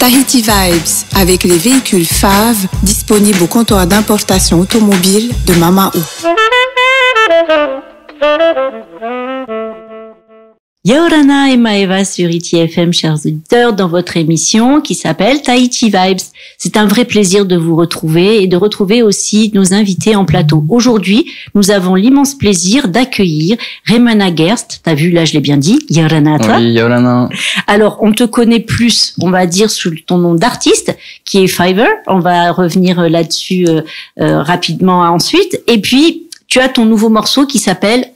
Tahiti Vibes avec les véhicules FAV disponibles au comptoir d'importation automobile de Mamaou. Yaorana et Maeva sur ITFM, chers auditeurs, dans votre émission qui s'appelle Tahiti Vibes. C'est un vrai plaisir de vous retrouver et de retrouver aussi nos invités en plateau. Aujourd'hui, nous avons l'immense plaisir d'accueillir Raymana Gerst. T'as vu, là, je l'ai bien dit. Yaorana, toi. Oui, Yaorana. Alors, on te connaît plus, on va dire, sous ton nom d'artiste, qui est Fiverr. On va revenir là-dessus rapidement ensuite. Et puis, tu as ton nouveau morceau qui s'appelle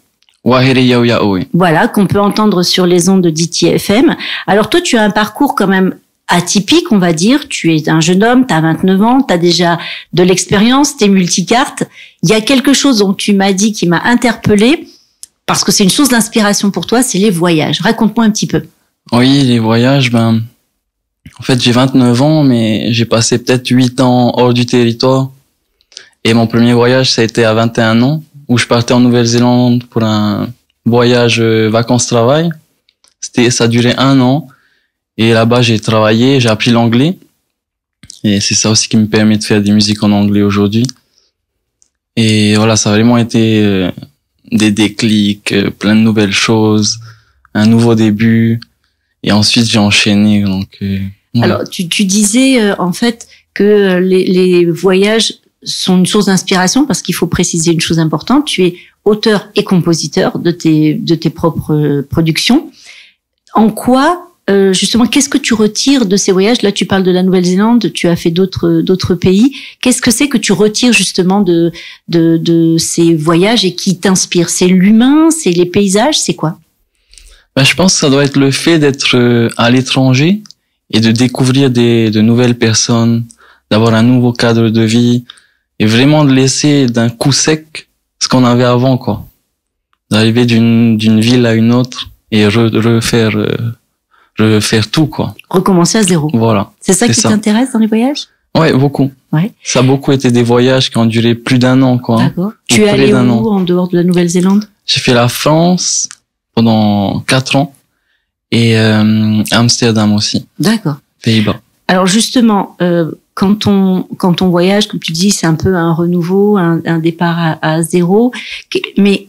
Wahiri Yao Yao. Voilà, qu'on peut entendre sur les ondes de d'ITFM. Alors toi, tu as un parcours quand même atypique, on va dire. Tu es un jeune homme, tu as 29 ans, tu as déjà de l'expérience, tu es multicarte. Il y a quelque chose dont tu m'as dit qui m'a interpellée, parce que c'est une source d'inspiration pour toi, c'est les voyages. Raconte-moi un petit peu. Oui, les voyages, en fait, j'ai 29 ans, mais j'ai passé peut-être 8 ans hors du territoire. Et mon premier voyage, ça a été à 21 ans. Où je partais en Nouvelle-Zélande pour un voyage vacances-travail. Ça durait 1 an. Et là-bas, j'ai travaillé, j'ai appris l'anglais. Et c'est ça aussi qui me permet de faire des musiques en anglais aujourd'hui. Et voilà, ça a vraiment été des déclics, plein de nouvelles choses, un nouveau début. Et ensuite, j'ai enchaîné. Donc, ouais. Alors, tu disais en fait que les voyages sont une source d'inspiration, parce qu'il faut préciser une chose importante. Tu es auteur et compositeur de tes propres productions. En quoi, justement, qu'est-ce que tu retires de ces voyages? Là, tu parles de la Nouvelle-Zélande, tu as fait d'autres pays. Qu'est-ce que c'est que tu retires justement de ces voyages et qui t'inspire? C'est l'humain, c'est les paysages, c'est quoi? Je pense que ça doit être le fait d'être à l'étranger et de découvrir de nouvelles personnes, d'avoir un nouveau cadre de vie, et vraiment de laisser d'un coup sec ce qu'on avait avant, quoi. D'arriver d'une ville à une autre et refaire tout, quoi. Recommencer à zéro. Voilà. C'est ça qui t'intéresse dans les voyages? Ouais, beaucoup. Ouais. Ça a beaucoup été des voyages qui ont duré plus d'1 an, quoi. D'accord. Tu es allé où en dehors de la Nouvelle-Zélande? J'ai fait la France pendant 4 ans et Amsterdam aussi. D'accord. Pays-Bas. Alors justement, quand on voyage, comme tu dis, c'est un peu un renouveau, un départ à zéro. Mais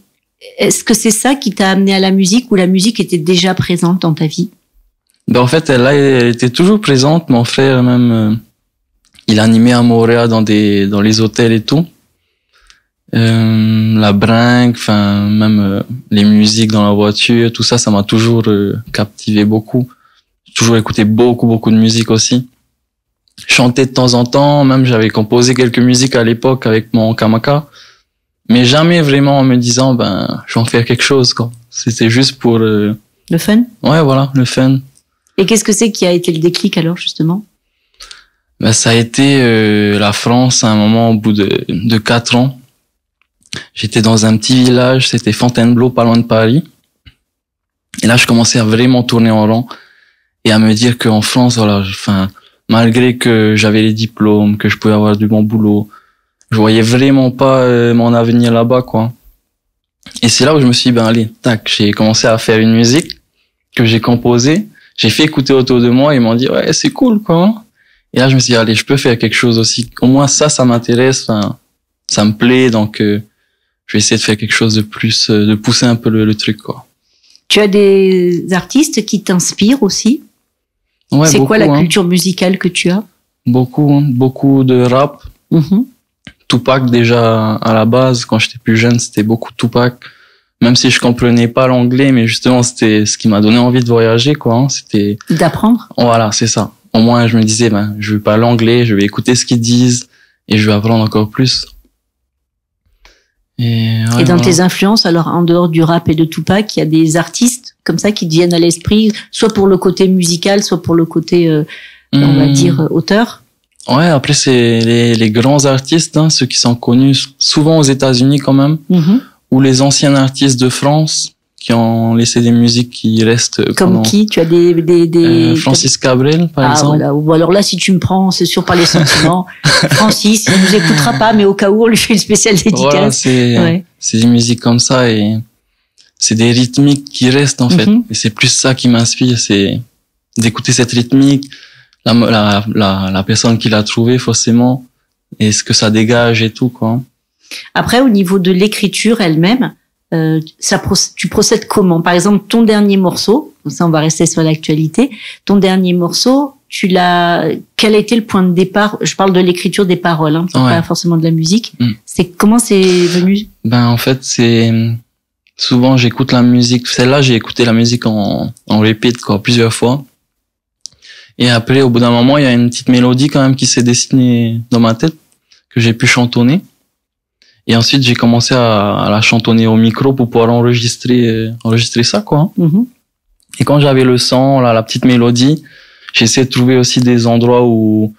est-ce que c'est ça qui t'a amené à la musique, ou la musique était déjà présente dans ta vie? En fait, elle était toujours présente. Mon frère même, il animait à Montréal dans les hôtels et tout. La bringue, même les musiques dans la voiture, tout ça, ça m'a toujours captivé beaucoup. J'ai toujours écouté beaucoup de musique aussi. Chanter de temps en temps, même j'avais composé quelques musiques à l'époque avec mon kamaka, mais jamais vraiment en me disant je vais en faire quelque chose, quoi. C'était juste pour le fun. Ouais, voilà, le fun. Et qu'est-ce que c'est qui a été le déclic alors, justement? Ça a été la France à un moment, au bout de 4 ans. J'étais dans un petit village, c'était Fontainebleau, pas loin de Paris. Et là, je commençais à vraiment tourner en rond et à me dire qu'en France, voilà, malgré que j'avais les diplômes, que je pouvais avoir du bon boulot, je voyais vraiment pas mon avenir là-bas, quoi. Et c'est là où je me suis dit, allez, tac, j'ai commencé à faire une musique que j'ai composée. J'ai fait écouter autour de moi, et ils m'ont dit, ouais, c'est cool, quoi. Et là, je me suis dit, allez, je peux faire quelque chose aussi. Au moins, ça m'intéresse, ça me plaît, donc je vais essayer de faire quelque chose de plus, de pousser un peu le truc, quoi. Tu as des artistes qui t'inspirent aussi? Ouais, c'est quoi la culture musicale que tu as? Beaucoup de rap. Tupac, déjà, à la base, quand j'étais plus jeune, c'était beaucoup Tupac. Même si je comprenais pas l'anglais, mais justement, c'était ce qui m'a donné envie de voyager, quoi. C'était d'apprendre. Voilà, c'est ça. Au moins, je me disais, je vais pas l'anglais, je vais écouter ce qu'ils disent et je vais apprendre encore plus. Et dans tes influences, alors, en dehors du rap et de Tupac, il y a des artistes comme ça qui te viennent à l'esprit, soit pour le côté musical, soit pour le côté, on va dire, auteur? Ouais, après, c'est les grands artistes, ceux qui sont connus souvent aux États-Unis quand même, ou les anciens artistes de France qui ont laissé des musiques qui restent. Comme qui? Tu as des Francis Cabrel, par exemple. Voilà. Ou alors là, si tu me prends, c'est sûr, par les sentiments. Francis, il nous écoutera pas, mais au cas où, on lui fait une spéciale dédicace. Voilà, c'est des musiques comme ça et c'est des rythmiques qui restent, en fait. Et c'est plus ça qui m'inspire, c'est d'écouter cette rythmique, la personne qui l'a trouvé forcément et ce que ça dégage et tout, quoi. Après, au niveau de l'écriture elle-même, tu procèdes comment? Par exemple, ton dernier morceau, ça on va rester sur l'actualité, ton dernier morceau, quel a été le point de départ? Je parle de l'écriture des paroles, hein, pas forcément de la musique. Comment c'est venu? Ben, en fait, souvent j'écoute la musique. Celle-là, j'ai écouté la musique en repeat, quoi, plusieurs fois. Et après, au bout d'un moment, il y a une petite mélodie quand même qui s'est dessinée dans ma tête, que j'ai pu chantonner. Et ensuite, j'ai commencé à la chantonner au micro pour pouvoir enregistrer ça, quoi. Et quand j'avais le son, la petite mélodie, j'ai essayé de trouver aussi des endroits où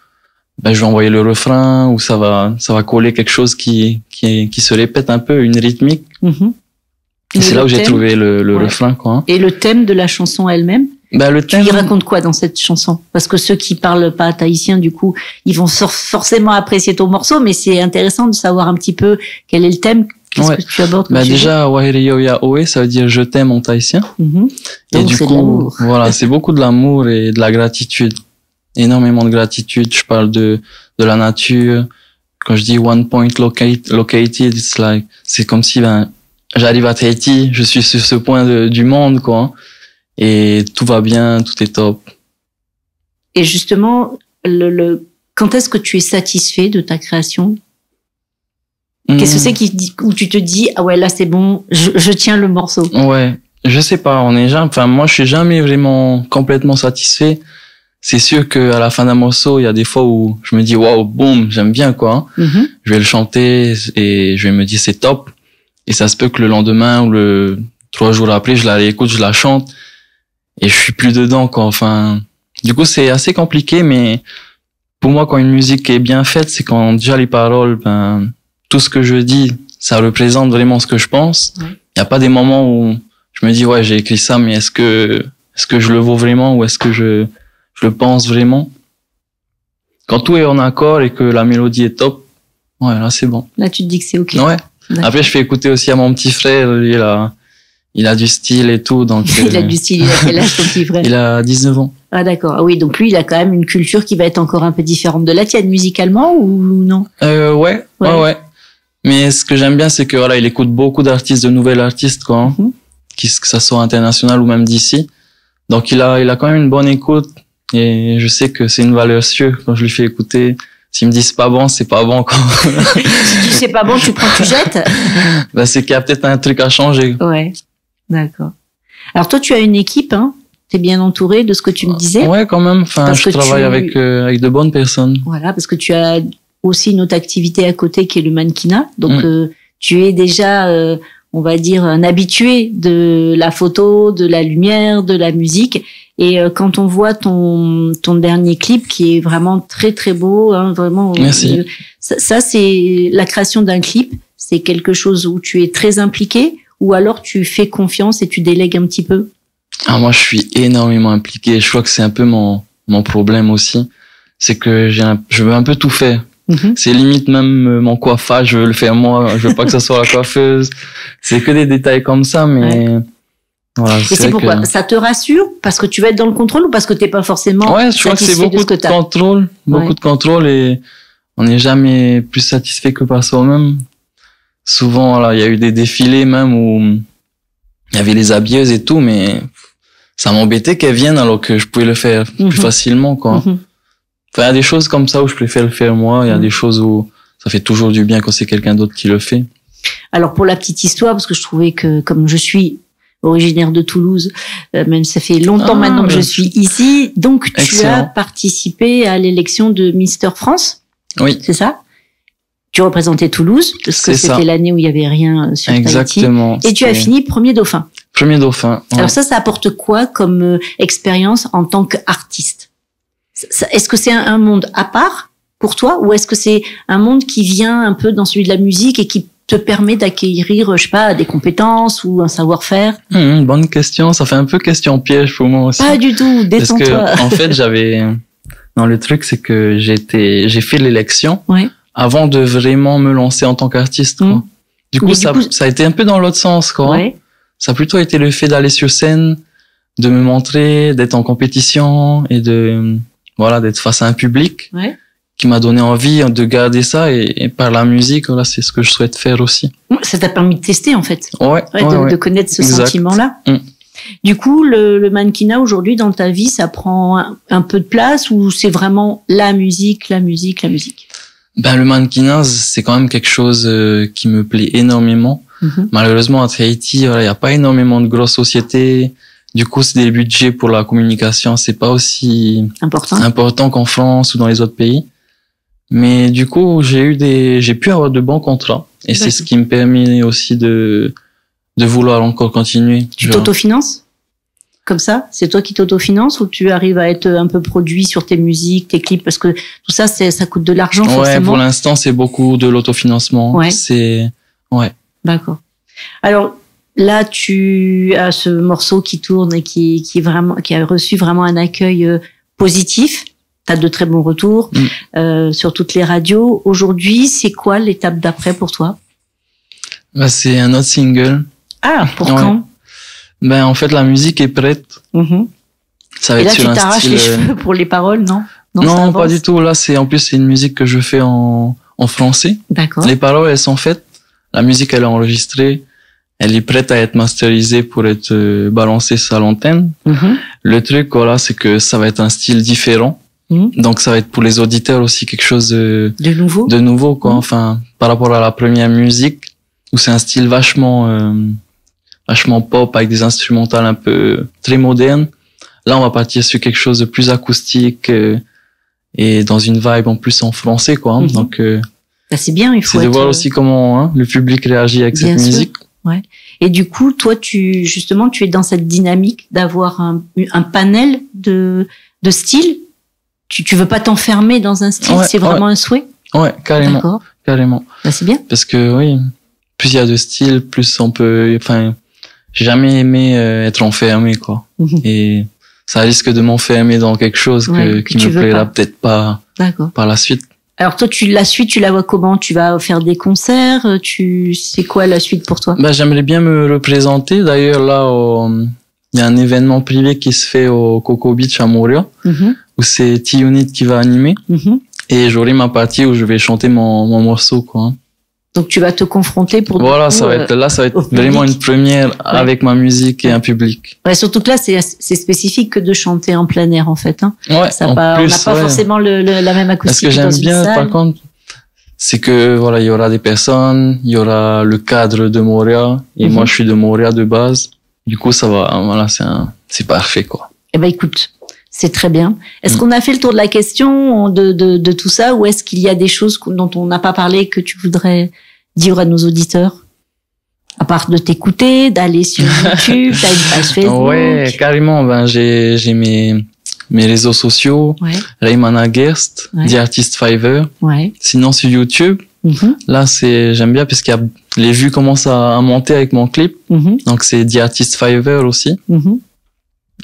je vais envoyer le refrain, où ça va coller quelque chose qui se répète un peu, une rythmique. Et c'est là où j'ai trouvé le refrain, quoi. Et le thème de la chanson elle-même? Tu y racontes quoi dans cette chanson? Parce que ceux qui parlent pas tahitien, du coup, ils vont forcément apprécier ton morceau, mais c'est intéressant de savoir un petit peu quel est le thème. Qu'est-ce que tu abordes? Déjà, Wahiriyo Ya Oe, ça veut dire je t'aime en tahitien. Et du coup, voilà, c'est beaucoup de l'amour et de la gratitude. Énormément de gratitude. Je parle de la nature. Quand je dis one point located, c'est comme si, j'arrive à Tahiti, je suis sur ce point du monde, quoi. Et tout va bien, tout est top. Et justement, quand est-ce que tu es satisfait de ta création? Qu'est-ce que c'est où tu te dis, ah ouais, là c'est bon, je tiens le morceau? Ouais, je sais pas, moi je suis jamais vraiment complètement satisfait. C'est sûr que à la fin d'un morceau, il y a des fois où je me dis, waouh, boum, j'aime bien, quoi. Je vais le chanter et je vais me dire c'est top. Et ça se peut que le lendemain ou 3 jours après, je la réécoute, je la chante. Et je suis plus dedans, quoi. Enfin, du coup, c'est assez compliqué, mais pour moi, quand une musique est bien faite, c'est quand déjà les paroles, tout ce que je dis, ça représente vraiment ce que je pense. Il n'y a pas des moments où je me dis, ouais, j'ai écrit ça, mais est-ce que je le vaux vraiment ou est-ce que je le pense vraiment? Quand tout est en accord et que la mélodie est top, ouais, là, c'est bon. Là, tu te dis que c'est OK. Ouais. Après, je fais écouter aussi à mon petit frère, lui, il a du style et tout, donc. Il a du style, il a quel âge ton petit frère? Il a 19 ans. Ah, d'accord. Ah oui, donc lui, il a quand même une culture qui va être encore un peu différente de la tienne, musicalement, ou non? Ouais. Mais ce que j'aime bien, c'est que, voilà, il écoute beaucoup d'artistes, de nouvelles artistes, quoi, que ça soit international ou même d'ici. Donc, il a quand même une bonne écoute, et je sais que c'est une valeur sûre quand je lui fais écouter. S'il me dit c'est pas bon, c'est pas bon, quoi. Si tu sais pas bon, tu prends, tu jettes? C'est qu'il y a peut-être un truc à changer. Ouais. D'accord. Alors toi, tu as une équipe, hein? T'es bien entouré de ce que tu me disais? Ouais, quand même. Enfin, je travaille avec de bonnes personnes. Voilà, parce que tu as aussi une autre activité à côté qui est le mannequinat. Donc, tu es déjà, on va dire, un habitué de la photo, de la lumière, de la musique. Et quand on voit ton dernier clip qui est vraiment très très beau, hein, vraiment. Merci. Ça c'est la création d'un clip. C'est quelque chose où tu es très impliqué. Ou alors tu fais confiance et tu délègues un petit peu? Moi, je suis énormément impliqué. Je crois que c'est un peu mon problème aussi. C'est que je veux un peu tout faire. C'est limite même mon coiffage, je veux le faire moi. Je veux pas que ça soit la coiffeuse. C'est que des détails comme ça, mais voilà. Et c'est pourquoi? Ça te rassure? Parce que tu vas être dans le contrôle ou parce que t'es pas forcément je crois que c'est beaucoup de contrôle. Beaucoup de contrôle et on n'est jamais plus satisfait que par soi-même. Souvent, là, il y a eu des défilés même où il y avait les habilleuses et tout, mais ça m'embêtait qu'elles viennent alors que je pouvais le faire plus facilement, quoi. Enfin, il y a des choses comme ça où je préfère le faire moi. Il y a des choses où ça fait toujours du bien quand c'est quelqu'un d'autre qui le fait. Alors, pour la petite histoire, parce que je trouvais que, comme je suis originaire de Toulouse, même ça fait longtemps maintenant que je suis ici, donc tu as participé à l'élection de Mister France. Oui. C'est ça? Tu représentais Toulouse, parce que c'était l'année où il y avait rien sur Tahiti. Exactement. Et tu as fini premier dauphin. Premier dauphin. Ouais. Alors ça apporte quoi comme expérience en tant qu'artiste? Est-ce que c'est un monde à part pour toi, ou est-ce que c'est un monde qui vient un peu dans celui de la musique et qui te permet d'acquérir, je sais pas, des compétences ou un savoir-faire? Bonne question. Ça fait un peu question piège pour moi aussi. Pas du tout. Détends-toi. Parce que en fait, le truc, c'est que j'ai fait l'élection. Ouais. Avant de vraiment me lancer en tant qu'artiste, quoi. Du coup, ça a été un peu dans l'autre sens, quoi. Ouais. Ça a plutôt été le fait d'aller sur scène, de me montrer, d'être en compétition et de voilà, d'être face à un public Ouais. qui m'a donné envie de garder ça et par la musique, voilà, c'est ce que je souhaite faire aussi. Ça t'a permis de tester, en fait. Ouais, De connaître ce Exact. sentiment-là. Du coup, le mannequinat aujourd'hui dans ta vie, ça prend un peu de place ou c'est vraiment la musique? Ben, le mannequinat, c'est quand même quelque chose qui me plaît énormément. Malheureusement, à Tahiti, voilà, il n'y a pas énormément de grosses sociétés. Du coup, c'est des budgets pour la communication, c'est pas aussi important qu'en France ou dans les autres pays. Mais du coup, j'ai pu avoir de bons contrats. Et c'est ce qui me permet aussi de vouloir encore continuer. Tu t'autofinances? Comme ça? C'est toi qui t'autofinances ou tu arrives à être un peu produit sur tes musiques, tes clips? Parce que tout ça, ça coûte de l'argent, forcément. Ouais, pour l'instant, c'est beaucoup de l'autofinancement. Ouais. Ouais. D'accord. Alors, là, tu as ce morceau qui tourne et qui a reçu vraiment un accueil positif. T'as de très bons retours sur toutes les radios. Aujourd'hui, c'est quoi l'étape d'après pour toi? Bah, c'est un autre single. Ah, pour quand? Ben, en fait, la musique est prête. Ça va et être là, sur tu un t'arraches style, les cheveux pour les paroles, non? Non, pas du tout. Là, en plus, c'est une musique que je fais en français. D'accord. Les paroles, elles sont faites. La musique, elle est enregistrée. Elle est prête à être masterisée pour être balancée sur l'antenne. Le truc, voilà, c'est que ça va être un style différent. Donc, ça va être pour les auditeurs aussi quelque chose de nouveau, quoi. Enfin, par rapport à la première musique, où c'est un style vachement pop avec des instrumentales un peu très modernes. Là, on va partir sur quelque chose de plus acoustique et dans une vibe en plus en français, quoi. Donc, c'est bien. Il faut de voir aussi comment le public réagit avec cette musique. Ouais. Et du coup, toi, tu es dans cette dynamique d'avoir un panel de styles. Tu veux pas t'enfermer dans un style, c'est vraiment un souhait? Ouais, carrément. D'accord. Carrément. Bah, c'est bien. Parce que oui, plus il y a de styles, plus on peut, enfin, j'ai jamais aimé être enfermé, quoi. Et ça risque de m'enfermer dans quelque chose qui me plaira peut-être pas par la suite. Alors toi, la suite, tu la vois comment? Tu vas faire des concerts? C'est quoi la suite pour toi? Bah, j'aimerais bien me représenter. D'ailleurs, là, il y a un événement privé qui se fait au Coco Beach à Montréal, où c'est T-Unit qui va animer. Et j'aurai ma partie où je vais chanter mon morceau, quoi. Donc tu vas te confronter pour ça va être vraiment une première avec ma musique et un public. Ouais, surtout que là c'est spécifique que de chanter en plein air, en fait, hein. Ouais, on n'a pas forcément la même acoustique. Ce que j'aime bien par contre, c'est que voilà, il y aura des personnes, il y aura le cadre de Montréal et moi je suis de Montréal de base. Du coup ça va, voilà, c'est parfait, quoi. Eh ben écoute, c'est très bien. Est-ce qu'on a fait le tour de la question de tout ça, ou est-ce qu'il y a des choses dont on n'a pas parlé que tu voudrais dire à nos auditeurs? À part de t'écouter, d'aller sur YouTube, t'as une page Facebook. Ouais, carrément. Ben, j'ai mes réseaux sociaux. Raymana Gerst, The Artist Fiverr. Sinon, sur YouTube, là, j'aime bien parce qu'il y a, les vues commencent à monter avec mon clip. Donc, c'est The Artist Fiverr aussi.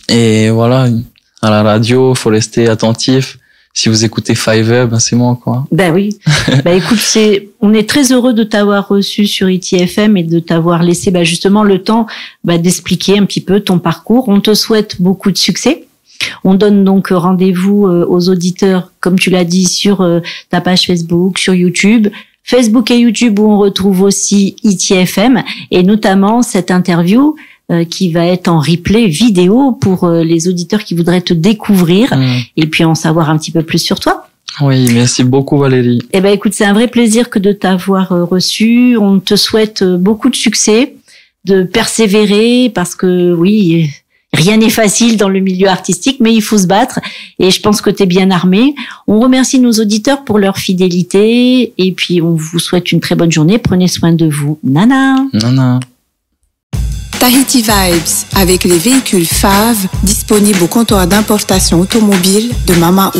Et voilà, à la radio, faut rester attentif. Si vous écoutez Fiverr, ben c'est moi, quoi. Ben oui. Ben écoute, on est très heureux de t'avoir reçu sur ITFM et de t'avoir laissé justement le temps d'expliquer un petit peu ton parcours. On te souhaite beaucoup de succès. On donne donc rendez-vous aux auditeurs, comme tu l'as dit, sur ta page Facebook, sur YouTube. Facebook et YouTube où on retrouve aussi ITFM et notamment cette interview qui va être en replay vidéo pour les auditeurs qui voudraient te découvrir et puis en savoir un petit peu plus sur toi. Oui, merci beaucoup Valérie. Eh ben écoute, c'est un vrai plaisir que de t'avoir reçu. On te souhaite beaucoup de succès, de persévérer parce que oui, rien n'est facile dans le milieu artistique, mais il faut se battre et je pense que tu es bien armé. On remercie nos auditeurs pour leur fidélité et puis on vous souhaite une très bonne journée. Prenez soin de vous. Nana. Nana. Tahiti Vibes avec les véhicules FAV disponibles au comptoir d'importation automobile de Mamaou.